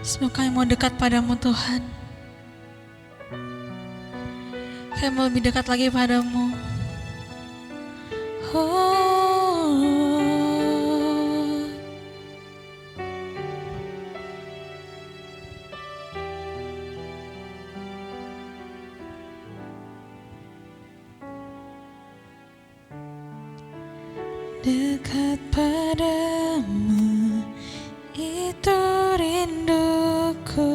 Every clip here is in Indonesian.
Semoga kami mau dekat padamu Tuhan. Kami mau lebih dekat lagi padamu. Dekat padamu, itu rinduku.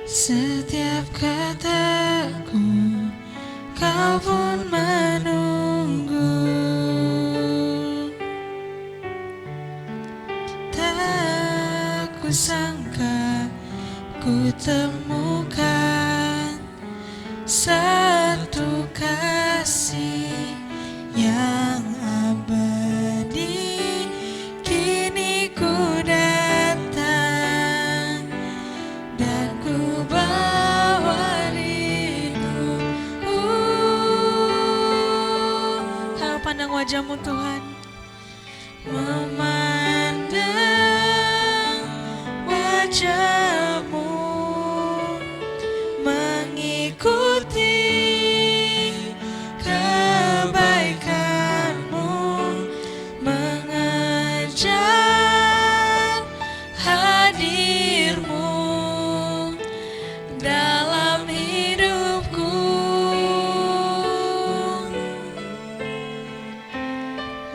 Setiap kataku, kau pun menunggu. Tak kusangka ku temukan satu kasih yang abadi. Kini ku datang dan ku bawa rinduku. Kau pandang wajahmu Tuhan, memandang wajahmu, mengikuti kebaikanmu, mengejar hadirmu dalam hidupku.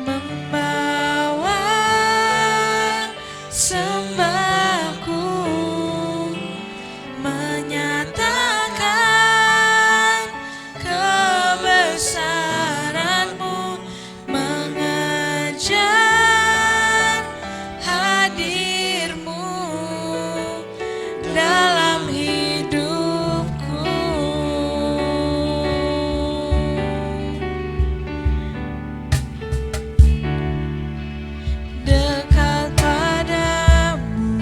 Membawa sembahku, menyatakan kebesaranmu, mengejar hadirmu dalam hidupku. Dekat padamu,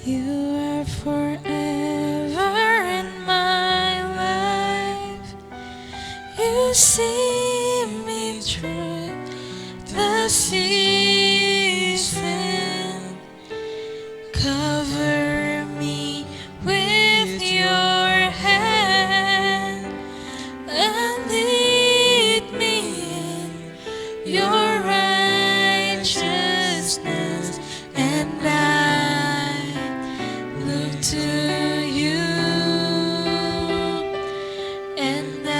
You are forever in my life. You see me through the season. Cover me with your hand and lead me in your righteousness, and I look to you, and I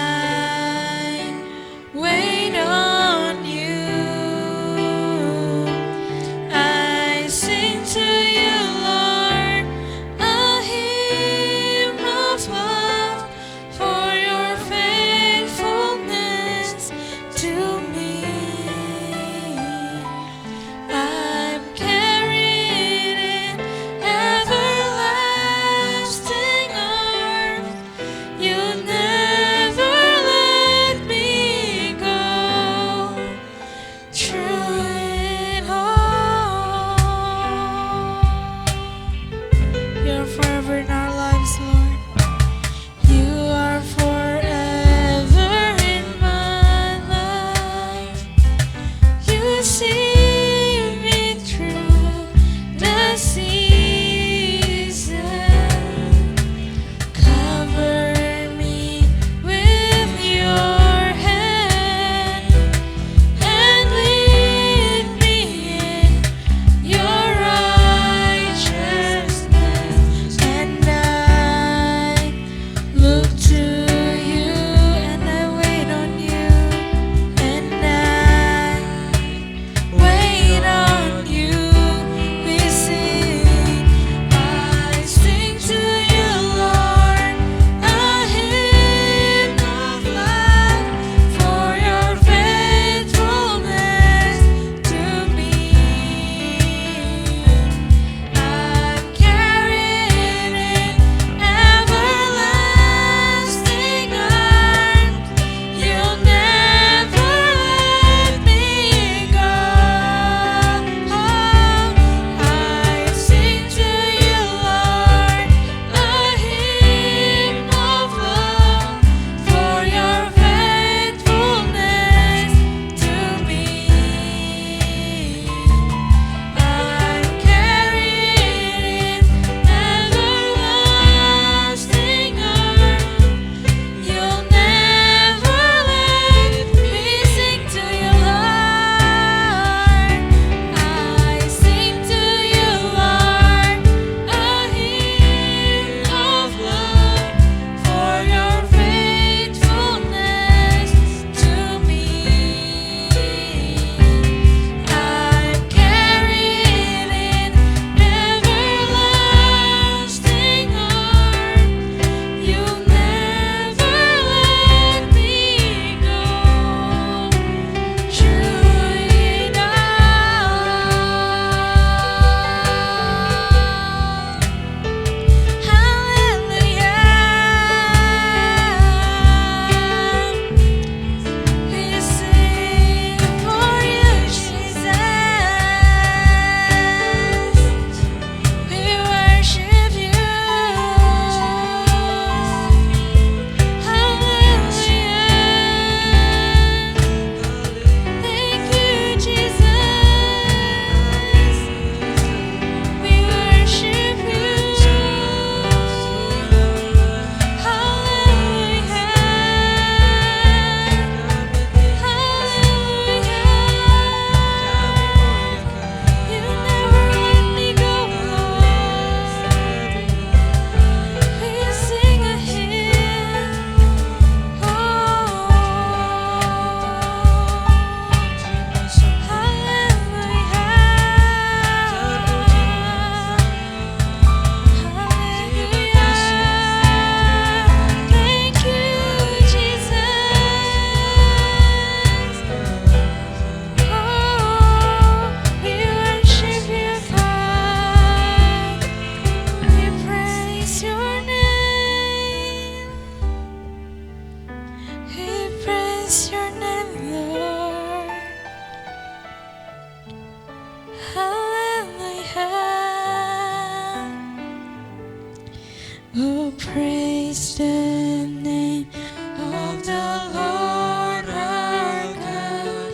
praise the name of the Lord our God.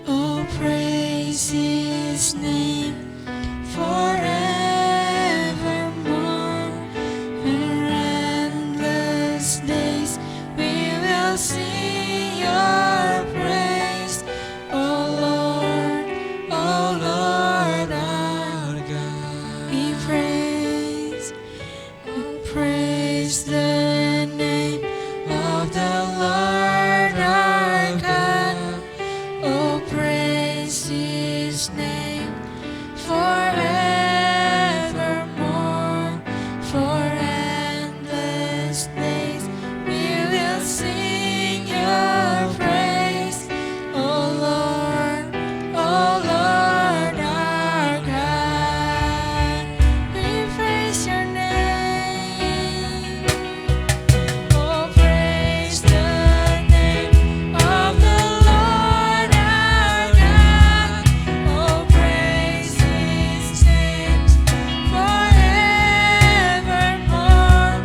Oh, praise His name forevermore. For endless days we will sing your praise, oh Lord our God. We praise the name of the Lord our God. Oh, praise His name forevermore. For endless days we will sing your praise, oh Lord our God. We praise your name. Oh, praise the name of the Lord our God. Oh, praise His name forevermore.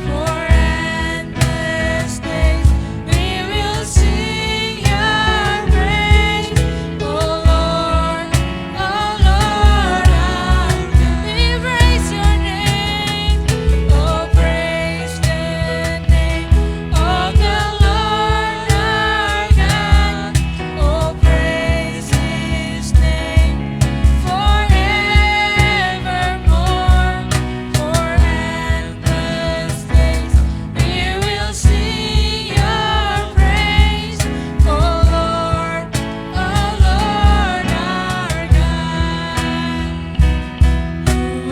For endless days we will sing your praise, oh Lord our God. We praise your name. Oh, praise the name of the Lord our God. Oh, praise His name forevermore. For endless days we will sing your praise, oh Lord our God.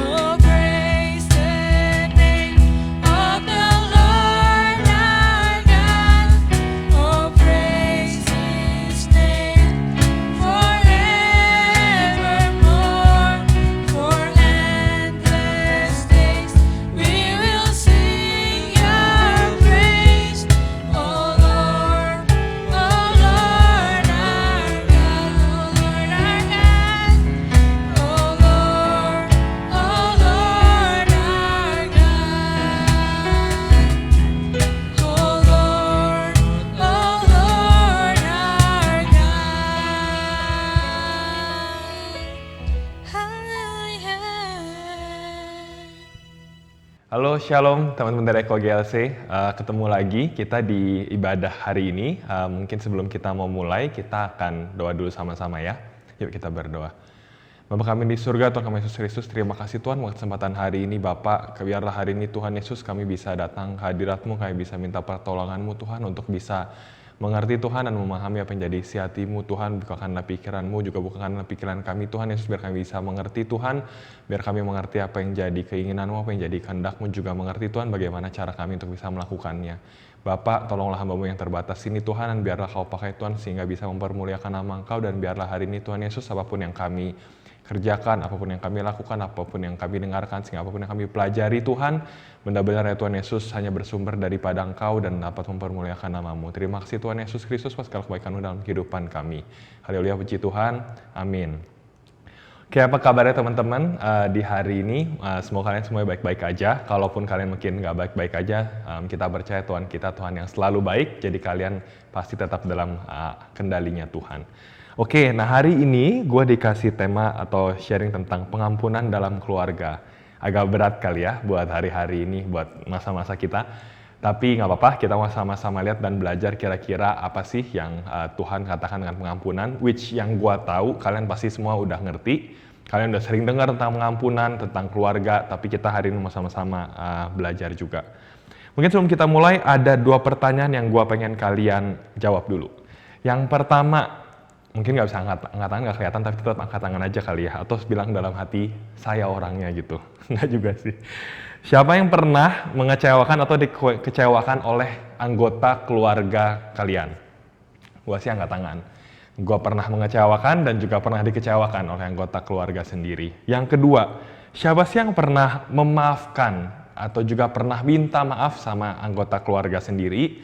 Oh, praise the name of the Lord our God. Oh, praise His name forevermore. For endless days we will sing your praise, oh Lord our God. Oh Lord our God. Oh Lord our God. Hallelujah. Halo Shalom teman-teman dari Eko GLC. Ketemu lagi kita di ibadah hari ini. Mungkin sebelum kita mau mulai kita akan doa dulu sama-sama ya. Yuk kita berdoa. Bapa kami di surga, Tuhan kami Yesus Kristus, terima kasih Tuhan buat kesempatan hari ini Bapak. Biarlah hari ini Tuhan Yesus kami bisa datang ke hadirat-Mu, kami bisa minta pertolongan-Mu Tuhan untuk bisa mengerti Tuhan dan memahami apa yang jadi isi hati-Mu Tuhan. Bukakanlah pikiran-Mu, juga bukakanlah pikiran kami Tuhan Yesus, biar kami bisa mengerti Tuhan, biar kami mengerti apa yang jadi keinginan-Mu, apa yang jadi kehendak-Mu, juga mengerti Tuhan bagaimana cara kami untuk bisa melakukannya. Bapak, tolonglah hamba-Mu yang terbatas ini Tuhan, dan biarlah Kau pakai Tuhan sehingga bisa mempermuliakan nama Engkau, dan biarlah hari ini Tuhan Yesus apapun yang kami kerjakan, apapun yang kami lakukan, apapun yang kami dengarkan, sehingga apapun yang kami pelajari Tuhan, benar-benar ya Tuhan Yesus hanya bersumber daripada Engkau dan dapat mempermuliakan nama-Mu. Terima kasih Tuhan Yesus Kristus atas segala kebaikan-Mu dalam kehidupan kami. Haleluya, puji Tuhan. Amin. Oke, apa kabarnya teman-teman di hari ini? Semoga kalian semua baik-baik aja. Kalaupun kalian mungkin nggak baik-baik aja, kita percaya Tuhan kita Tuhan yang selalu baik, jadi kalian pasti tetap dalam kendalinya Tuhan. Oke, nah hari ini gue dikasih tema atau sharing tentang pengampunan dalam keluarga. Agak berat kali ya buat hari-hari ini, buat masa-masa kita. Tapi nggak apa-apa, kita mau sama-sama lihat dan belajar kira-kira apa sih yang Tuhan katakan dengan pengampunan. Which yang gue tahu, kalian pasti semua udah ngerti. Kalian udah sering dengar tentang pengampunan, tentang keluarga, tapi kita hari ini mau sama-sama belajar juga. Mungkin sebelum kita mulai, ada 2 pertanyaan yang gue pengen kalian jawab dulu. Yang pertama, mungkin nggak bisa angkat tangan, nggak kelihatan, tapi tetap angkat tangan aja kali ya. Atau bilang dalam hati, saya orangnya gitu. Nggak juga sih. Siapa yang pernah mengecewakan atau dikecewakan oleh anggota keluarga kalian? Gua sih angkat tangan. Gua pernah mengecewakan dan juga pernah dikecewakan oleh anggota keluarga sendiri. Yang kedua, siapa sih yang pernah memaafkan atau juga pernah minta maaf sama anggota keluarga sendiri?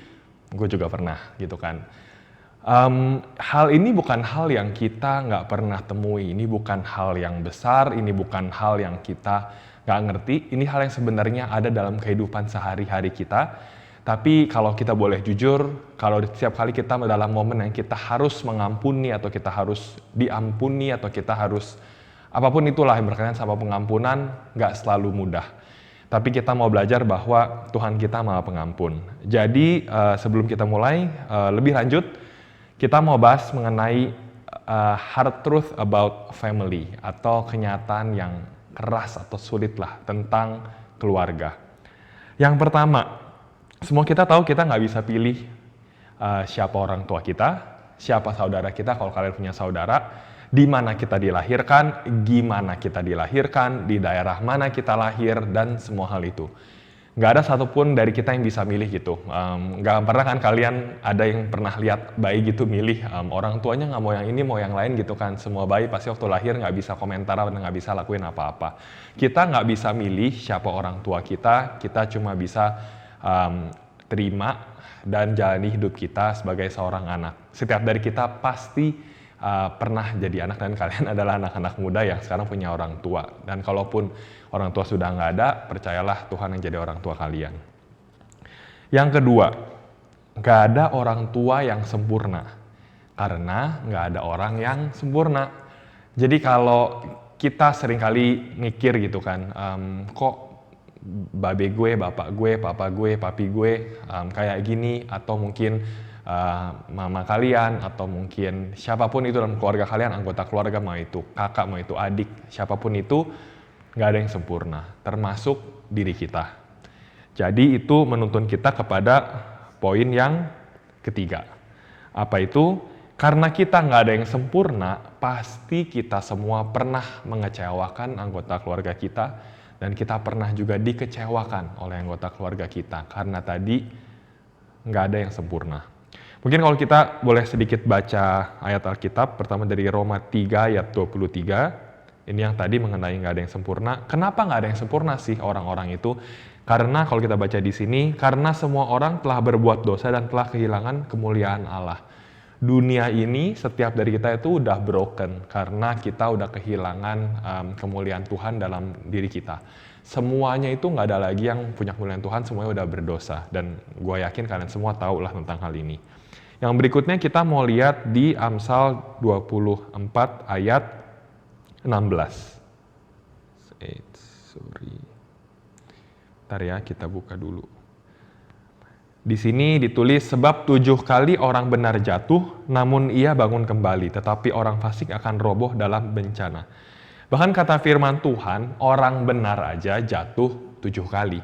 Gue juga pernah gitu kan. Hal ini bukan hal yang kita nggak pernah temui, ini bukan hal yang besar, ini bukan hal yang kita nggak ngerti. Ini hal yang sebenarnya ada dalam kehidupan sehari-hari kita. Tapi kalau kita boleh jujur, kalau setiap kali kita dalam momen yang kita harus mengampuni atau kita harus diampuni atau kita harus apapun itulah yang berkaitan sama pengampunan, nggak selalu mudah. Tapi kita mau belajar bahwa Tuhan kita Maha Pengampun. Jadi sebelum kita mulai lebih lanjut, kita mau bahas mengenai hard truth about family atau kenyataan yang keras atau sulit lah tentang keluarga. Yang pertama, semua kita tahu kita nggak bisa pilih siapa orang tua kita, siapa saudara kita kalau kalian punya saudara, di mana kita dilahirkan, gimana kita dilahirkan, di daerah mana kita lahir, dan semua hal itu. Nggak ada satupun dari kita yang bisa milih gitu. Nggak pernah kan kalian ada yang pernah lihat bayi gitu milih orang tuanya nggak mau yang ini, mau yang lain gitu kan. Semua bayi pasti waktu lahir nggak bisa komentar dan nggak bisa lakuin apa-apa. Kita nggak bisa milih siapa orang tua kita cuma bisa terima dan jalani hidup kita sebagai seorang anak. Setiap dari kita pasti pernah jadi anak dan kalian adalah anak-anak muda yang sekarang punya orang tua. Dan kalaupun orang tua sudah nggak ada, percayalah Tuhan yang jadi orang tua kalian. Yang kedua, nggak ada orang tua yang sempurna. Karena nggak ada orang yang sempurna. Jadi kalau kita seringkali mikir gitu kan, kok babe gue, bapak gue, papa gue, papi gue kayak gini, atau mungkin mama kalian, atau mungkin siapapun itu dalam keluarga kalian, anggota keluarga, mau itu kakak, mau itu adik, siapapun itu, nggak ada yang sempurna, termasuk diri kita. Jadi itu menuntun kita kepada poin yang ketiga. Apa itu? Karena kita nggak ada yang sempurna, pasti kita semua pernah mengecewakan anggota keluarga kita, dan kita pernah juga dikecewakan oleh anggota keluarga kita, karena tadi nggak ada yang sempurna. Mungkin kalau kita boleh sedikit baca ayat Alkitab, pertama dari Roma 3 ayat 23, ini yang tadi mengenai nggak ada yang sempurna. Kenapa nggak ada yang sempurna sih orang-orang itu? Karena kalau kita baca di sini, karena semua orang telah berbuat dosa dan telah kehilangan kemuliaan Allah. Dunia ini, setiap dari kita itu udah broken, karena kita udah kehilangan kemuliaan Tuhan dalam diri kita. Semuanya itu nggak ada lagi yang punya kemuliaan Tuhan, semuanya udah berdosa. Dan gue yakin kalian semua tahu lah tentang hal ini. Yang berikutnya kita mau lihat di Amsal 24 ayat 16. Bentar ya, kita buka dulu. Di sini ditulis, sebab 7 kali orang benar jatuh, namun ia bangun kembali, tetapi orang fasik akan roboh dalam bencana. Bahkan kata firman Tuhan, orang benar aja jatuh 7 kali.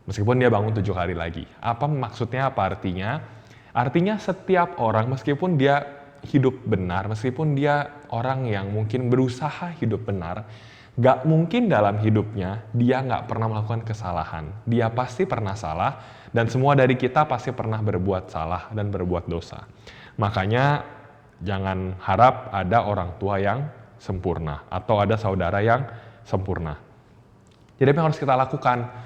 Meskipun dia bangun 7 kali lagi. Apa maksudnya, apa artinya? Artinya setiap orang, meskipun dia hidup benar, meskipun dia orang yang mungkin berusaha hidup benar, gak mungkin dalam hidupnya dia gak pernah melakukan kesalahan. Dia pasti pernah salah, dan semua dari kita pasti pernah berbuat salah dan berbuat dosa. Makanya jangan harap ada orang tua yang sempurna, atau ada saudara yang sempurna. Jadi apa yang harus kita lakukan?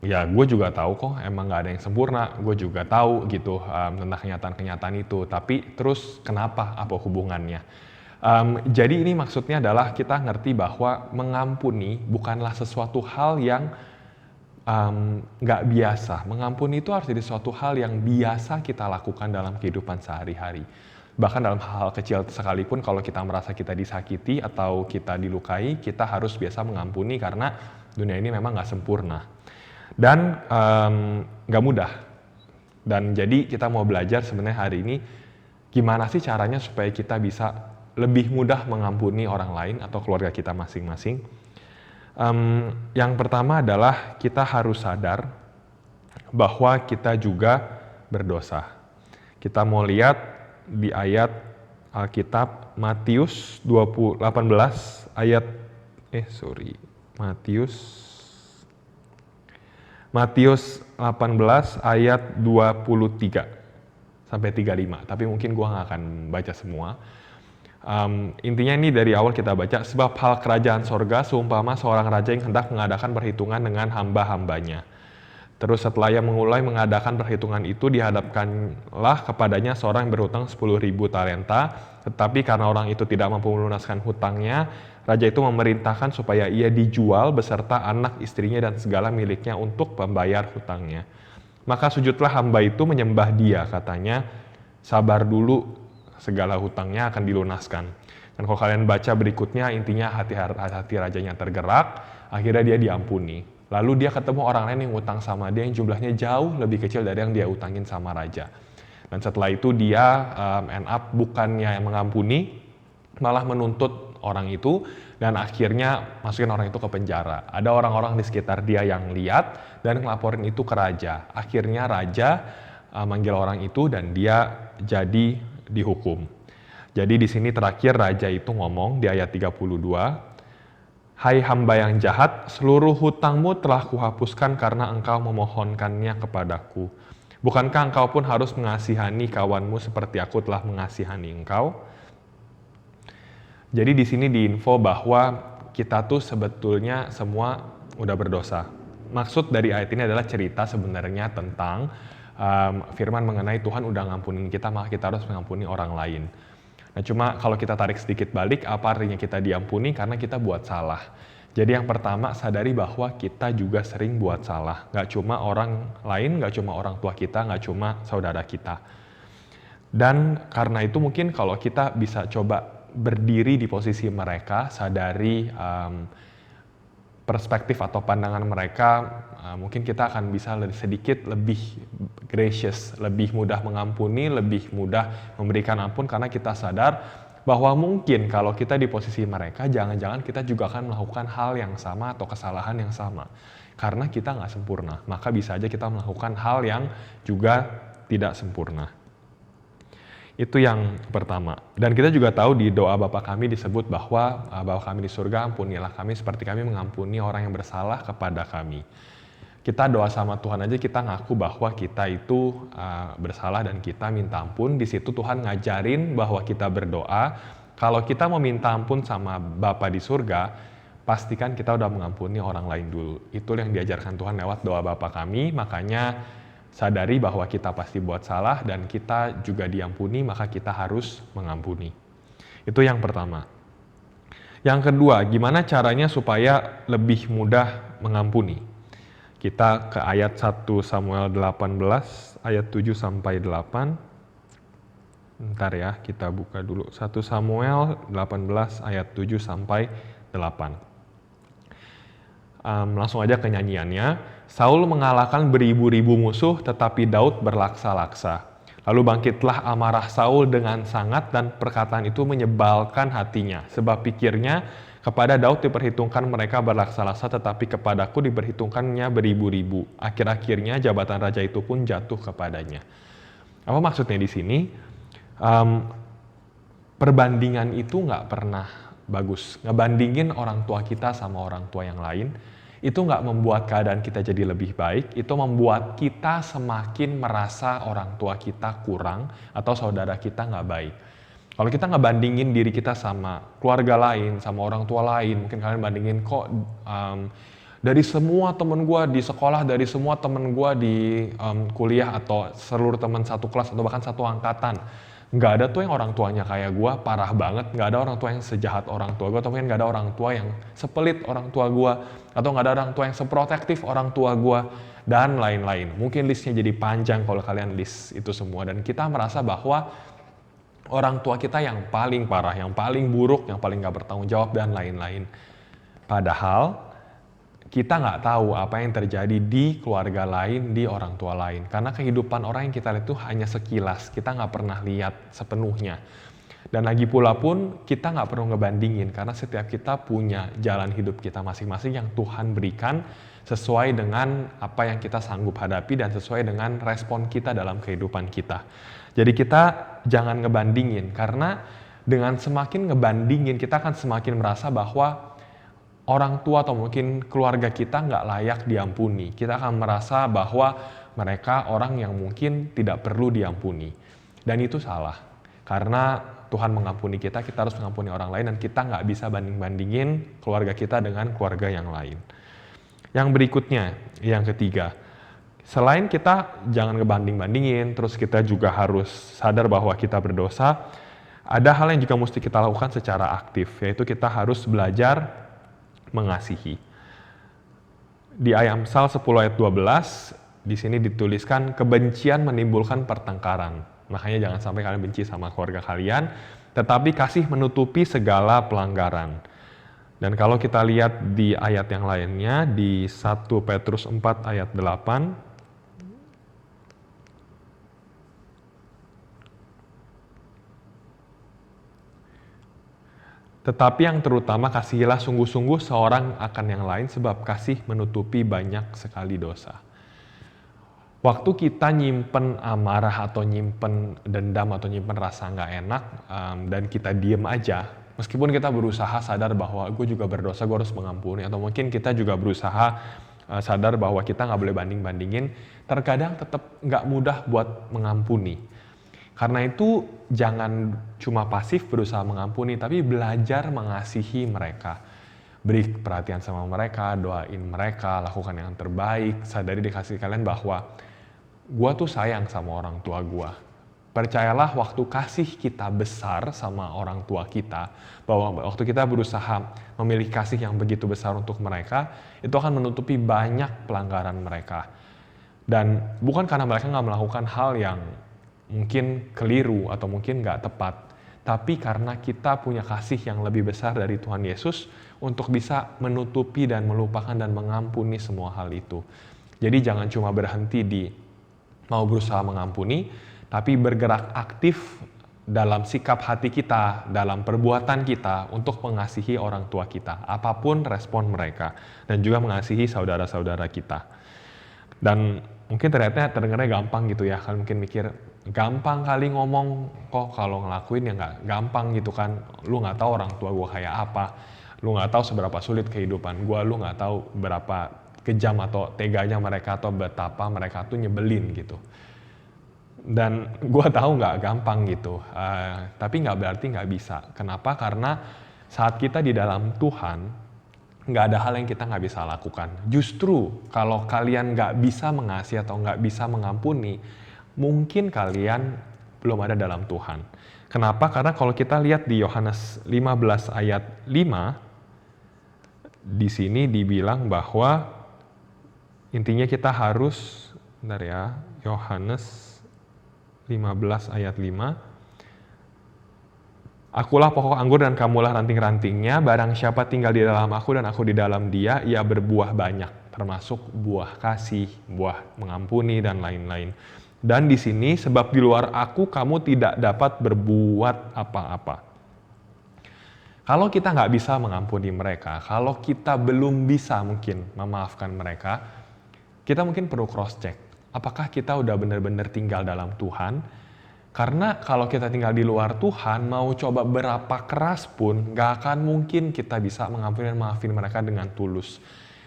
Ya gue juga tahu kok emang gak ada yang sempurna, gue juga tahu gitu tentang kenyataan-kenyataan itu, tapi terus kenapa, apa hubungannya? Jadi ini maksudnya adalah kita ngerti bahwa mengampuni bukanlah sesuatu hal yang gak biasa. Mengampuni itu harus jadi sesuatu hal yang biasa kita lakukan dalam kehidupan sehari-hari. Bahkan dalam hal kecil sekalipun, kalau kita merasa kita disakiti atau kita dilukai, kita harus biasa mengampuni karena dunia ini memang gak sempurna. Dan gak mudah. Dan jadi kita mau belajar sebenarnya hari ini gimana sih caranya supaya kita bisa lebih mudah mengampuni orang lain atau keluarga kita masing-masing. Yang pertama adalah kita harus sadar bahwa kita juga berdosa. Kita mau lihat di ayat Alkitab Matius 18 ayat Matius 18 ayat 23 sampai 35. Tapi mungkin gua nggak akan baca semua. Intinya ini dari awal kita baca, sebab hal kerajaan sorga seumpama seorang raja yang hendak mengadakan perhitungan dengan hamba-hambanya. Terus setelah ia mulai mengadakan perhitungan itu, dihadapkanlah kepadanya seorang yang berhutang 10.000 talenta, tetapi karena orang itu tidak mampu melunaskan hutangnya, Raja itu memerintahkan supaya ia dijual beserta anak istrinya dan segala miliknya untuk membayar hutangnya. Maka sujudlah hamba itu menyembah dia, katanya, sabar dulu, segala hutangnya akan dilunaskan. Dan kalau kalian baca berikutnya, intinya hati rajanya tergerak, akhirnya dia diampuni. Lalu dia ketemu orang lain yang utang sama dia yang jumlahnya jauh lebih kecil dari yang dia utangin sama raja. Dan setelah itu dia end up bukannya yang mengampuni, malah menuntut orang itu dan akhirnya masukin orang itu ke penjara. Ada orang-orang di sekitar dia yang lihat dan ngelaporin itu ke raja. Akhirnya raja manggil orang itu dan dia jadi dihukum. Jadi di sini terakhir raja itu ngomong di ayat 32, "Hai hamba yang jahat, seluruh hutangmu telah kuhapuskan karena engkau memohonkannya kepadaku. Bukankah engkau pun harus mengasihani kawanmu seperti aku telah mengasihani engkau?" Jadi di sini diinfo bahwa kita tuh sebetulnya semua udah berdosa. Maksud dari ayat ini adalah cerita sebenarnya tentang firman mengenai Tuhan udah ngampunin kita, maka kita harus mengampuni orang lain. Nah cuma kalau kita tarik sedikit balik, apa artinya kita diampuni? Karena kita buat salah. Jadi yang pertama sadari bahwa kita juga sering buat salah. Nggak cuma orang lain, nggak cuma orang tua kita, nggak cuma saudara kita. Dan karena itu mungkin kalau kita bisa coba berdiri di posisi mereka, sadari perspektif atau pandangan mereka, mungkin kita akan bisa sedikit lebih gracious, lebih mudah mengampuni, lebih mudah memberikan ampun karena kita sadar bahwa mungkin kalau kita di posisi mereka, jangan-jangan kita juga akan melakukan hal yang sama atau kesalahan yang sama. Karena kita nggak sempurna, maka bisa aja kita melakukan hal yang juga tidak sempurna. Itu yang pertama. Dan kita juga tahu di doa Bapa kami disebut bahwa Bapa kami di surga, ampunilah kami seperti kami mengampuni orang yang bersalah kepada kami. Kita doa sama Tuhan aja, kita ngaku bahwa kita itu bersalah dan kita minta ampun. Di situ Tuhan ngajarin bahwa kita berdoa, kalau kita mau minta ampun sama Bapa di surga, pastikan kita udah mengampuni orang lain dulu. Itu yang diajarkan Tuhan lewat doa Bapa kami, makanya sadari bahwa kita pasti buat salah dan kita juga diampuni, maka kita harus mengampuni. Itu yang pertama. Yang kedua, gimana caranya supaya lebih mudah mengampuni? Kita ke ayat 1 Samuel 18, ayat 7 sampai 8. Bentar ya, kita buka dulu. 1 Samuel 18 ayat 7 sampai 8. Langsung aja ke nyanyiannya. Saul mengalahkan beribu-ribu musuh, tetapi Daud berlaksa-laksa. Lalu bangkitlah amarah Saul dengan sangat dan perkataan itu menyebalkan hatinya. Sebab pikirnya, kepada Daud diperhitungkan mereka berlaksa-laksa, tetapi kepadaku diperhitungkannya beribu-ribu. Akhir-akhirnya jabatan raja itu pun jatuh kepadanya. Apa maksudnya di sini? Perbandingan itu nggak pernah bagus. Ngebandingin orang tua kita sama orang tua yang lain, itu nggak membuat keadaan kita jadi lebih baik, itu membuat kita semakin merasa orang tua kita kurang atau saudara kita nggak baik. Kalau kita ngebandingin diri kita sama keluarga lain, sama orang tua lain, mungkin kalian bandingin kok dari semua temen gue di sekolah, dari semua temen gue di kuliah atau seluruh teman satu kelas atau bahkan satu angkatan, nggak ada tuh yang orang tuanya kayak gue, parah banget. Nggak ada orang tua yang sejahat orang tua gue, atau mungkin nggak ada orang tua yang sepelit orang tua gue, atau nggak ada orang tua yang seprotektif orang tua gue, dan lain-lain. Mungkin listnya jadi panjang kalau kalian list itu semua, dan kita merasa bahwa orang tua kita yang paling parah, yang paling buruk, yang paling nggak bertanggung jawab, dan lain-lain. Padahal kita nggak tahu apa yang terjadi di keluarga lain, di orang tua lain. Karena kehidupan orang yang kita lihat itu hanya sekilas, kita nggak pernah lihat sepenuhnya. Dan lagi pula pun kita nggak perlu ngebandingin, karena setiap kita punya jalan hidup kita masing-masing yang Tuhan berikan sesuai dengan apa yang kita sanggup hadapi dan sesuai dengan respon kita dalam kehidupan kita. Jadi kita jangan ngebandingin, karena dengan semakin ngebandingin kita akan semakin merasa bahwa orang tua atau mungkin keluarga kita nggak layak diampuni. Kita akan merasa bahwa mereka orang yang mungkin tidak perlu diampuni. Dan itu salah. Karena Tuhan mengampuni kita, kita harus mengampuni orang lain, dan kita nggak bisa banding-bandingin keluarga kita dengan keluarga yang lain. Yang berikutnya, yang ketiga. Selain kita jangan ngebanding-bandingin, terus kita juga harus sadar bahwa kita berdosa. Ada hal yang juga mesti kita lakukan secara aktif, yaitu kita harus belajar mengasihi. Di Amsal 10 ayat 12, di sini dituliskan kebencian menimbulkan pertengkaran. Makanya jangan sampai kalian benci sama keluarga kalian, tetapi kasih menutupi segala pelanggaran. Dan kalau kita lihat di ayat yang lainnya, di 1 Petrus 4 ayat 8, tetapi yang terutama kasihilah sungguh-sungguh seorang akan yang lain sebab kasih menutupi banyak sekali dosa. Waktu kita nyimpen amarah atau nyimpen dendam atau nyimpen rasa nggak enak dan kita diem aja, meskipun kita berusaha sadar bahwa gue juga berdosa, gue harus mengampuni, atau mungkin kita juga berusaha sadar bahwa kita nggak boleh banding-bandingin, terkadang tetap nggak mudah buat mengampuni. Karena itu jangan cuma pasif berusaha mengampuni, tapi belajar mengasihi mereka. Beri perhatian sama mereka, doain mereka, lakukan yang terbaik, sadari di kasih kalian bahwa gua tuh sayang sama orang tua gua. Percayalah waktu kasih kita besar sama orang tua kita, bahwa waktu kita berusaha memiliki kasih yang begitu besar untuk mereka, itu akan menutupi banyak pelanggaran mereka. Dan bukan karena mereka nggak melakukan hal yang mungkin keliru atau mungkin nggak tepat, tapi karena kita punya kasih yang lebih besar dari Tuhan Yesus untuk bisa menutupi dan melupakan dan mengampuni semua hal itu. Jadi jangan cuma berhenti di mau berusaha mengampuni, tapi bergerak aktif dalam sikap hati kita, dalam perbuatan kita untuk mengasihi orang tua kita, apapun respon mereka, dan juga mengasihi saudara-saudara kita. Dan mungkin ternyata terdengarnya gampang gitu ya, kalian mungkin mikir, gampang kali ngomong, kok kalau ngelakuin ya nggak gampang gitu kan. Lu nggak tahu orang tua gue kayak apa, lu nggak tahu seberapa sulit kehidupan gue, lu nggak tahu berapa kejam atau teganya mereka atau betapa mereka tuh nyebelin gitu. Dan gue tahu nggak gampang gitu, tapi nggak berarti nggak bisa. Kenapa? Karena saat kita di dalam Tuhan, nggak ada hal yang kita nggak bisa lakukan. Justru kalau kalian nggak bisa mengasihi atau nggak bisa mengampuni, mungkin kalian belum ada dalam Tuhan. Kenapa? Karena kalau kita lihat di Yohanes 15 ayat 5, di sini dibilang bahwa intinya kita harus, bentar ya, Yohanes 15 ayat 5, akulah pokok anggur dan kamulah ranting-rantingnya, barang siapa tinggal di dalam aku dan aku di dalam dia, ia berbuah banyak, termasuk buah kasih, buah mengampuni, dan lain-lain. Dan di sini, sebab di luar aku kamu tidak dapat berbuat apa-apa. Kalau kita nggak bisa mengampuni mereka, kalau kita belum bisa mungkin memaafkan mereka, kita mungkin perlu cross-check. Apakah kita udah benar-benar tinggal dalam Tuhan? Karena kalau kita tinggal di luar Tuhan, mau coba berapa keras pun, nggak akan mungkin kita bisa mengampuni dan maafin mereka dengan tulus.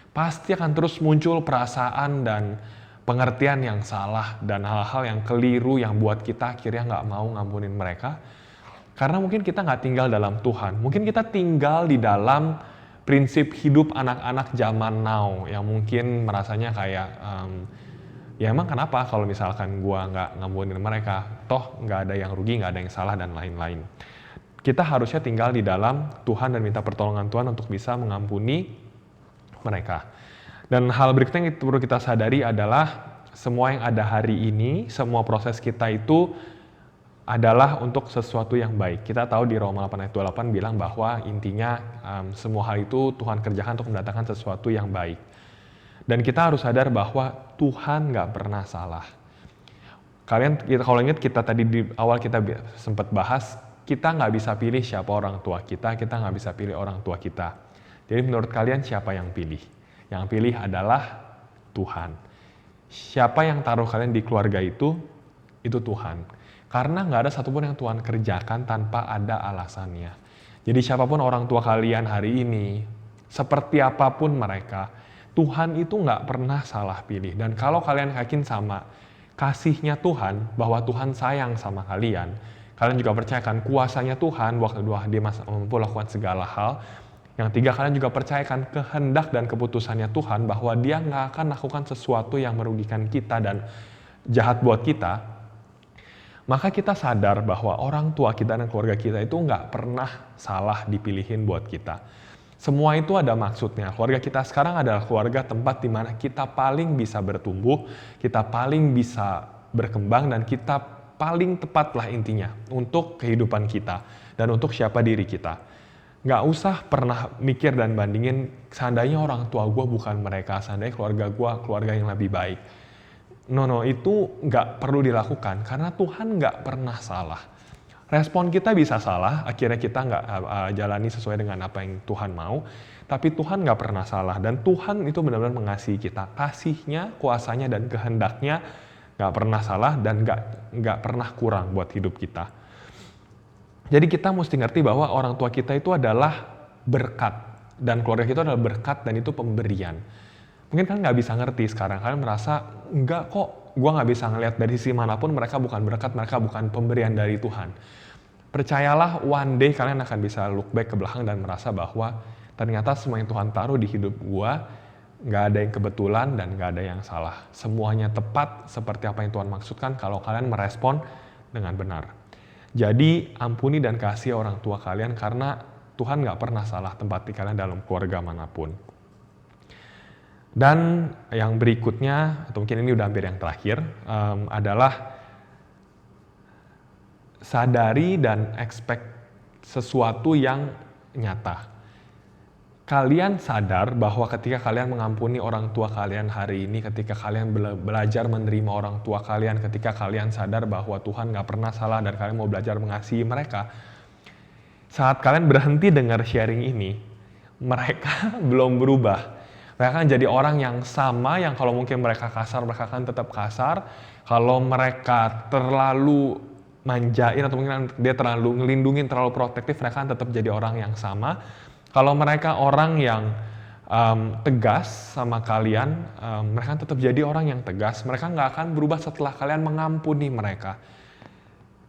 Pasti akan terus muncul perasaan dan pengertian yang salah dan hal-hal yang keliru yang buat kita akhirnya nggak mau ngampunin mereka. Karena mungkin kita nggak tinggal dalam Tuhan. Mungkin kita tinggal di dalam prinsip hidup anak-anak zaman now yang mungkin merasanya kayak, ya emang kenapa kalau misalkan gua nggak ngampunin mereka, toh nggak ada yang rugi, nggak ada yang salah, dan lain-lain. Kita harusnya tinggal di dalam Tuhan dan minta pertolongan Tuhan untuk bisa mengampuni mereka. Dan hal berikutnya yang perlu kita sadari adalah semua yang ada hari ini, semua proses kita itu adalah untuk sesuatu yang baik. Kita tahu di Roma 8 ayat 28 bilang bahwa intinya semua hal itu Tuhan kerjakan untuk mendatangkan sesuatu yang baik. Dan kita harus sadar bahwa Tuhan nggak pernah salah. Kalau ingat kita tadi di awal kita sempat bahas, kita nggak bisa pilih siapa orang tua kita nggak bisa pilih orang tua kita. Jadi menurut kalian siapa yang pilih? Yang pilih adalah Tuhan. Siapa yang taruh kalian di keluarga itu Tuhan. Karena nggak ada satupun yang Tuhan kerjakan tanpa ada alasannya. Jadi siapapun orang tua kalian hari ini, seperti apapun mereka, Tuhan itu nggak pernah salah pilih. Dan kalau kalian yakin sama kasihnya Tuhan, bahwa Tuhan sayang sama kalian juga percayakan kuasanya Tuhan, waktu dia mampu lakukan segala hal. Yang tiga, kalian juga percayakan kehendak dan keputusannya Tuhan bahwa dia nggak akan lakukan sesuatu yang merugikan kita dan jahat buat kita. maka kita sadar bahwa orang tua kita dan keluarga kita itu nggak pernah salah dipilihin buat kita. Semua itu ada maksudnya. Keluarga kita sekarang adalah keluarga tempat di mana kita paling bisa bertumbuh, kita paling bisa berkembang, dan kita paling tepatlah intinya untuk kehidupan kita dan untuk siapa diri kita. Nggak usah pernah mikir dan bandingin, seandainya orang tua gue bukan mereka, seandainya keluarga gue keluarga yang lebih baik. No, itu nggak perlu dilakukan karena Tuhan nggak pernah salah. Respon kita bisa salah, akhirnya kita nggak jalani sesuai dengan apa yang Tuhan mau, tapi Tuhan nggak pernah salah, dan Tuhan itu benar-benar mengasihi kita. Kasihnya, kuasanya, dan kehendaknya nggak pernah salah dan nggak pernah kurang buat hidup kita. Jadi kita mesti ngerti bahwa orang tua kita itu adalah berkat, dan keluarga kita adalah berkat, dan itu pemberian. Mungkin kalian nggak bisa ngerti sekarang, kalian merasa, enggak kok, gue nggak bisa ngelihat dari sisi manapun, mereka bukan berkat, mereka bukan pemberian dari Tuhan. Percayalah, one day kalian akan bisa look back ke belakang dan merasa bahwa ternyata semua yang Tuhan taruh di hidup gue, nggak ada yang kebetulan dan nggak ada yang salah. Semuanya tepat seperti apa yang Tuhan maksudkan kalau kalian merespon dengan benar. Jadi ampuni dan kasih orang tua kalian karena Tuhan nggak pernah salah tempati kalian dalam keluarga manapun. Dan yang berikutnya, atau mungkin ini udah hampir yang terakhir, adalah sadari dan expect sesuatu yang nyata. Kalian sadar bahwa ketika kalian mengampuni orang tua kalian hari ini, ketika kalian belajar menerima orang tua kalian, ketika kalian sadar bahwa Tuhan gak pernah salah dan kalian mau belajar mengasihi mereka, saat kalian berhenti dengar sharing ini, mereka belum berubah. Mereka akan jadi orang yang sama, yang kalau mungkin mereka kasar, mereka akan tetap kasar. Kalau mereka terlalu manjain atau mungkin dia terlalu ngelindungin, terlalu protektif, mereka akan tetap jadi orang yang sama. Kalau mereka orang yang tegas sama kalian, mereka tetap jadi orang yang tegas. Mereka nggak akan berubah setelah kalian mengampuni mereka.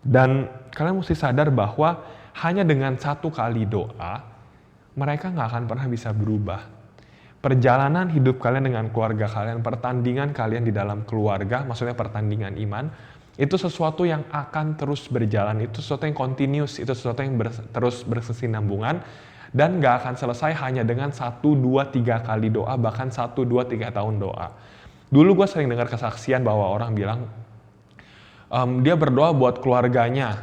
Dan kalian mesti sadar bahwa hanya dengan satu kali doa, mereka nggak akan pernah bisa berubah. Perjalanan hidup kalian dengan keluarga kalian, pertandingan kalian di dalam keluarga, maksudnya pertandingan iman, itu sesuatu yang akan terus berjalan, itu sesuatu yang continuous, itu sesuatu yang terus berkesinambungan. Dan gak akan selesai hanya dengan 1, 2, 3 kali doa, bahkan 1, 2, 3 tahun doa. Dulu gue sering dengar kesaksian bahwa orang bilang, dia berdoa buat keluarganya.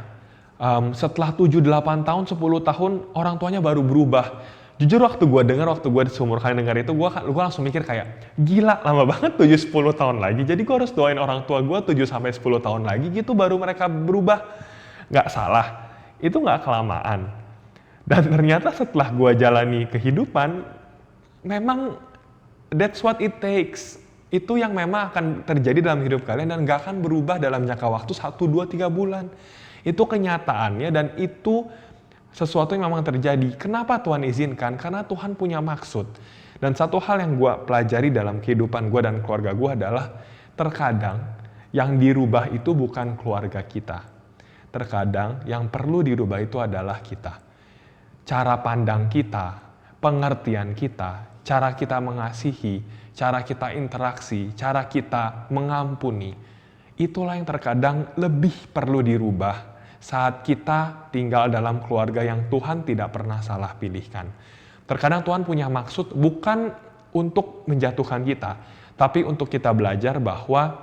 Setelah 7, 8 tahun, 10 tahun, orang tuanya baru berubah. Jujur waktu gue dengar, waktu gue seumur kalian dengar itu, gue langsung mikir kayak, gila lama banget 7-10 tahun lagi. Jadi gue harus doain orang tua gue 7-10 tahun lagi gitu baru mereka berubah. Gak salah, itu gak kelamaan. Dan ternyata setelah gue jalani kehidupan, memang that's what it takes. Itu yang memang akan terjadi dalam hidup kalian dan gak akan berubah dalam jangka waktu 1, 2, 3 bulan. Itu kenyataannya dan itu sesuatu yang memang terjadi. Kenapa Tuhan izinkan? Karena Tuhan punya maksud. Dan satu hal yang gue pelajari dalam kehidupan gue dan keluarga gue adalah terkadang yang dirubah itu bukan keluarga kita. Terkadang yang perlu dirubah itu adalah kita. Cara pandang kita, pengertian kita, cara kita mengasihi, cara kita interaksi, cara kita mengampuni, itulah yang terkadang lebih perlu dirubah saat kita tinggal dalam keluarga yang Tuhan tidak pernah salah pilihkan. Terkadang Tuhan punya maksud bukan untuk menjatuhkan kita, tapi untuk kita belajar bahwa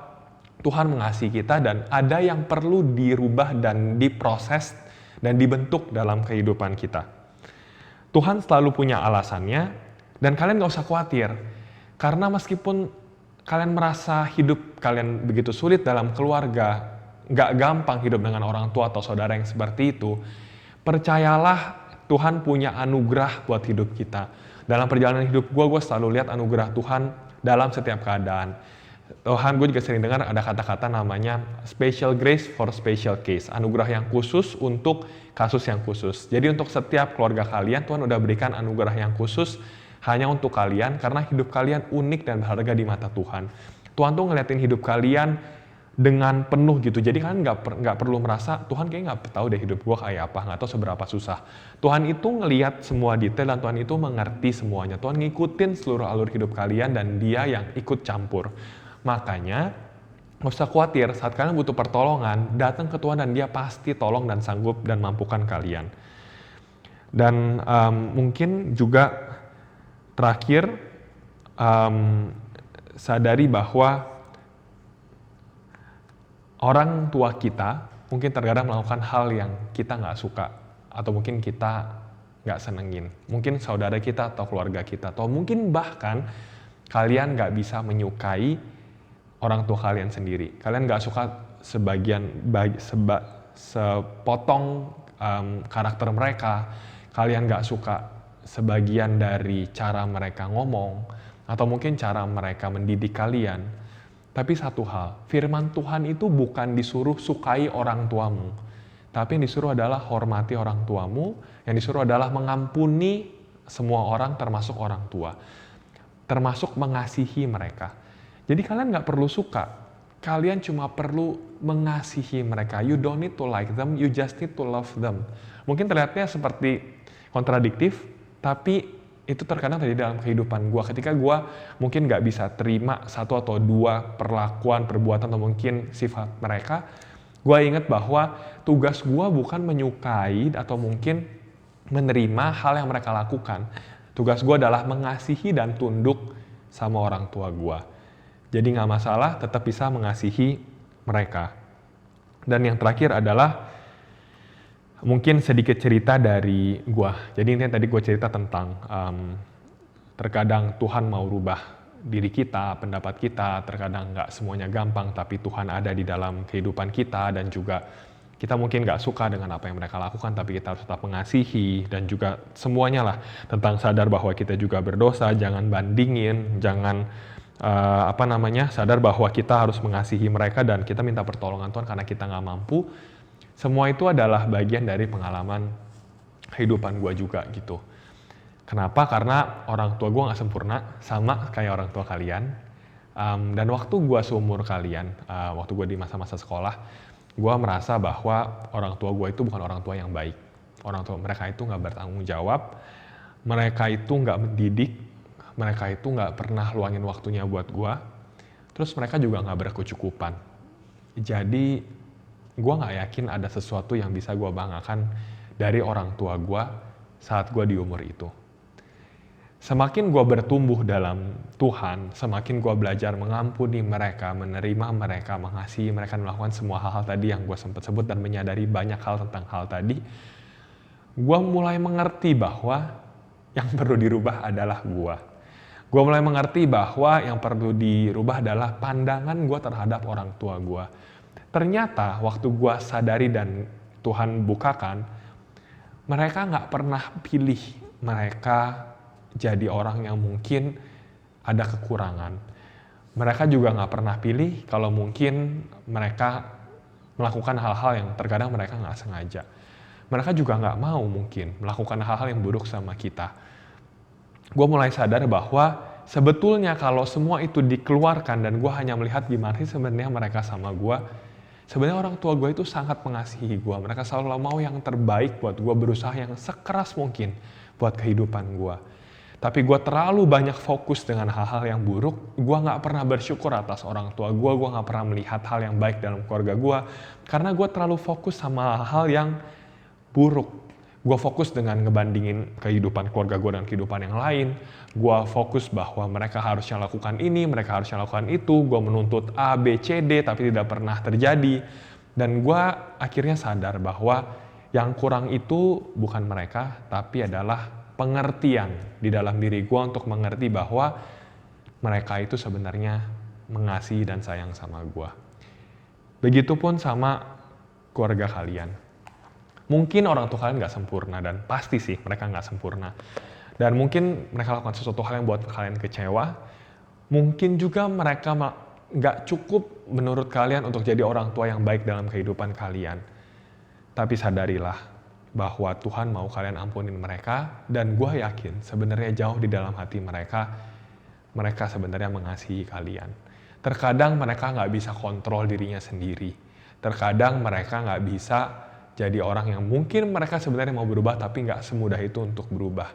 Tuhan mengasihi kita dan ada yang perlu dirubah dan diproses dan dibentuk dalam kehidupan kita. Tuhan selalu punya alasannya, dan kalian gak usah khawatir. Karena meskipun kalian merasa hidup kalian begitu sulit dalam keluarga, gak gampang hidup dengan orang tua atau saudara yang seperti itu, percayalah Tuhan punya anugerah buat hidup kita. Dalam perjalanan hidup gue selalu lihat anugerah Tuhan dalam setiap keadaan. Tuhan, gue juga sering dengar ada kata-kata namanya special grace for special case. Anugerah yang khusus untuk kasus yang khusus. Jadi untuk setiap keluarga kalian, Tuhan udah berikan anugerah yang khusus hanya untuk kalian karena hidup kalian unik dan berharga di mata Tuhan. Tuhan tuh ngeliatin hidup kalian dengan penuh gitu. Jadi kalian nggak perlu merasa, Tuhan kayaknya nggak tahu deh hidup gue kayak apa, nggak tahu seberapa susah. Tuhan itu ngeliat semua detail dan Tuhan itu mengerti semuanya. Tuhan ngikutin seluruh alur hidup kalian dan dia yang ikut campur. Makanya Nggak usah khawatir, saat kalian butuh pertolongan, datang ke Tuhan dan Dia pasti tolong dan sanggup dan mampukan kalian. Dan mungkin juga terakhir, sadari bahwa orang tua kita mungkin terkadang melakukan hal yang kita nggak suka, atau mungkin kita nggak senengin. Mungkin saudara kita atau keluarga kita, atau mungkin bahkan kalian nggak bisa menyukai orang tua kalian sendiri. Kalian nggak suka sepotong karakter mereka. Kalian nggak suka sebagian dari cara mereka ngomong, atau mungkin cara mereka mendidik kalian. Tapi satu hal, firman Tuhan itu bukan disuruh sukai orang tuamu, tapi yang disuruh adalah hormati orang tuamu, yang disuruh adalah mengampuni semua orang termasuk orang tua, termasuk mengasihi mereka. Jadi kalian nggak perlu suka, kalian cuma perlu mengasihi mereka. You don't need to like them, you just need to love them. Mungkin terlihatnya seperti kontradiktif, tapi itu terkadang terjadi dalam kehidupan gue. Ketika gue mungkin nggak bisa terima satu atau dua perlakuan, perbuatan, atau mungkin sifat mereka, gue ingat bahwa tugas gue bukan menyukai atau mungkin menerima hal yang mereka lakukan. Tugas gue adalah mengasihi dan tunduk sama orang tua gue. Jadi nggak masalah, tetap bisa mengasihi mereka. Dan yang terakhir adalah mungkin sedikit cerita dari gue. Jadi intinya tadi gue cerita tentang terkadang Tuhan mau rubah diri kita, pendapat kita, terkadang nggak semuanya gampang, tapi Tuhan ada di dalam kehidupan kita, dan juga kita mungkin nggak suka dengan apa yang mereka lakukan, tapi kita harus tetap mengasihi, dan juga semuanya lah tentang sadar bahwa kita juga berdosa, jangan bandingin, jangan sadar bahwa kita harus mengasihi mereka dan kita minta pertolongan Tuhan karena kita nggak mampu. Semua itu adalah bagian dari pengalaman kehidupan gue juga gitu. Kenapa? Karena orang tua gue nggak sempurna, sama kayak orang tua kalian. Dan waktu gue seumur kalian, waktu gue di masa-masa sekolah, gue merasa bahwa orang tua gue itu bukan orang tua yang baik. Orang tua mereka itu nggak bertanggung jawab, mereka itu nggak mendidik, mereka itu nggak pernah luangin waktunya buat gue. Terus mereka juga nggak berkecukupan. Jadi gue nggak yakin ada sesuatu yang bisa gue banggakan dari orang tua gue saat gue di umur itu. Semakin gue bertumbuh dalam Tuhan, semakin gue belajar mengampuni mereka, menerima mereka, mengasihi mereka, melakukan semua hal-hal tadi yang gue sempat sebut dan menyadari banyak hal tentang hal tadi, gue mulai mengerti bahwa yang perlu dirubah adalah gue. Gue mulai mengerti bahwa yang perlu dirubah adalah pandangan gue terhadap orang tua gue. Ternyata waktu gue sadari dan Tuhan bukakan, mereka nggak pernah pilih mereka jadi orang yang mungkin ada kekurangan. Mereka juga nggak pernah pilih kalau mungkin mereka melakukan hal-hal yang terkadang mereka nggak sengaja. Mereka juga nggak mau mungkin melakukan hal-hal yang buruk sama kita. Gue mulai sadar bahwa sebetulnya kalau semua itu dikeluarkan dan gue hanya melihat gimana sih sebenarnya mereka sama gue, sebenarnya orang tua gue itu sangat mengasihi gue. Mereka selalu mau yang terbaik buat gue, berusaha yang sekeras mungkin buat kehidupan gue. Tapi gue terlalu banyak fokus dengan hal-hal yang buruk, gue gak pernah bersyukur atas orang tua gue gak pernah melihat hal yang baik dalam keluarga gue, karena gue terlalu fokus sama hal yang buruk. Gue fokus dengan ngebandingin kehidupan keluarga gue dengan kehidupan yang lain, gue fokus bahwa mereka harusnya lakukan ini, mereka harusnya lakukan itu, gue menuntut A, B, C, D, tapi tidak pernah terjadi. Dan gue akhirnya sadar bahwa yang kurang itu bukan mereka, tapi adalah pengertian di dalam diri gue untuk mengerti bahwa mereka itu sebenarnya mengasihi dan sayang sama gue. Begitupun sama keluarga kalian. Mungkin orang tua kalian gak sempurna, dan pasti sih mereka gak sempurna. Dan mungkin mereka lakukan sesuatu hal yang buat kalian kecewa. Mungkin juga mereka gak cukup menurut kalian untuk jadi orang tua yang baik dalam kehidupan kalian. Tapi sadarilah bahwa Tuhan mau kalian ampunin mereka, dan gue yakin sebenarnya jauh di dalam hati mereka sebenarnya mengasihi kalian. Terkadang mereka nggak bisa kontrol dirinya sendiri. Terkadang mereka nggak bisa jadi orang yang mungkin mereka sebenarnya mau berubah, tapi nggak semudah itu untuk berubah.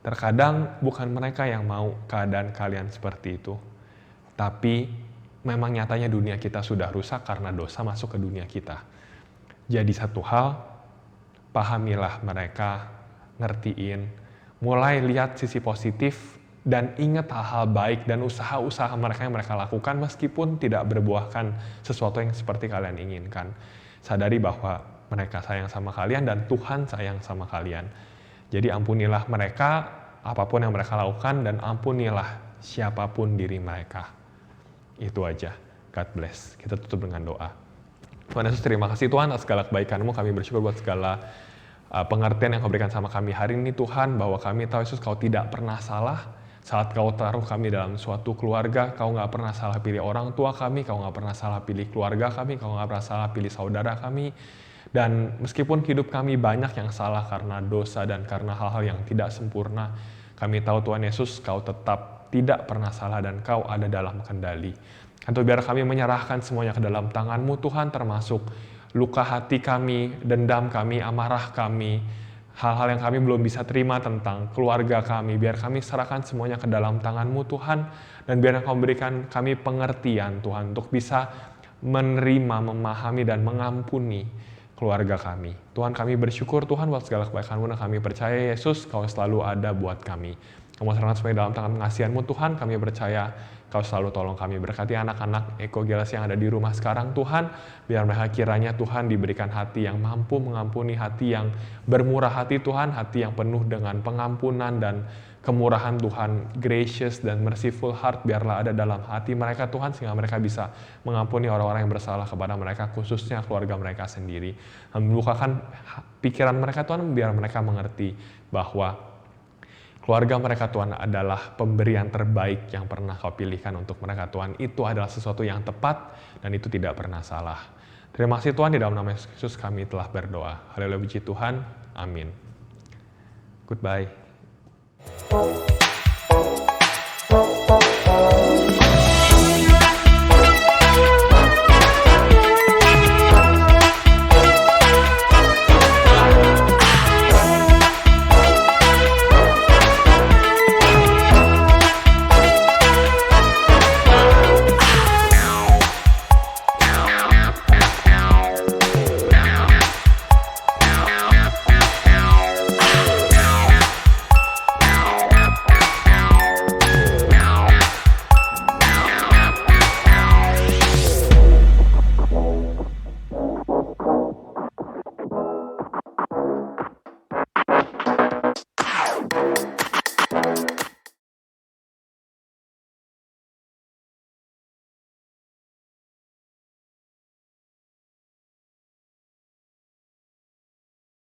Terkadang bukan mereka yang mau keadaan kalian seperti itu, tapi memang nyatanya dunia kita sudah rusak karena dosa masuk ke dunia kita. Jadi satu hal, pahamilah mereka, ngertiin, mulai lihat sisi positif, dan ingat hal-hal baik dan usaha-usaha mereka yang mereka lakukan meskipun tidak berbuahkan sesuatu yang seperti kalian inginkan. Sadari bahwa mereka sayang sama kalian dan Tuhan sayang sama kalian. Jadi ampunilah mereka apapun yang mereka lakukan dan ampunilah siapapun diri mereka. Itu aja. God bless. Kita tutup dengan doa. Tuhan Yesus, terima kasih Tuhan atas segala kebaikan-Mu. Kami bersyukur buat segala pengertian yang Kau berikan sama kami hari ini Tuhan, bahwa kami tahu Yesus Kau tidak pernah salah. Saat Kau taruh kami dalam suatu keluarga, Kau nggak pernah salah pilih orang tua kami, Kau nggak pernah salah pilih keluarga kami, Kau nggak pernah salah pilih saudara kami. Dan meskipun hidup kami banyak yang salah karena dosa dan karena hal-hal yang tidak sempurna, kami tahu Tuhan Yesus Kau tetap tidak pernah salah dan Kau ada dalam kendali. Untuk biar kami menyerahkan semuanya ke dalam tangan-Mu Tuhan, termasuk luka hati kami, dendam kami, amarah kami, hal-hal yang kami belum bisa terima tentang keluarga kami, biar kami serahkan semuanya ke dalam tangan-Mu Tuhan, dan biar Engkau berikan kami pengertian Tuhan, untuk bisa menerima, memahami, dan mengampuni keluarga kami. Tuhan, kami bersyukur Tuhan buat segala kebaikan-Mu, dan kami percaya Yesus Kau selalu ada buat kami. Kami serahkan semuanya dalam tangan pengasihan-Mu Tuhan, kami percaya Kau selalu tolong kami. Berkati anak-anak Eko Galaxy yang ada di rumah sekarang Tuhan, biar mereka kiranya Tuhan diberikan hati yang mampu mengampuni, hati yang bermurah hati Tuhan, hati yang penuh dengan pengampunan dan kemurahan Tuhan, gracious dan merciful heart biarlah ada dalam hati mereka Tuhan, sehingga mereka bisa mengampuni orang-orang yang bersalah kepada mereka, khususnya keluarga mereka sendiri. Membukakan pikiran mereka Tuhan, biar mereka mengerti bahwa keluarga mereka Tuhan adalah pemberian terbaik yang pernah Kau pilihkan untuk mereka Tuhan. Itu adalah sesuatu yang tepat dan itu tidak pernah salah. Terima kasih Tuhan, di dalam nama Yesus kami telah berdoa. Haleluya, puji Tuhan. Amin. Goodbye.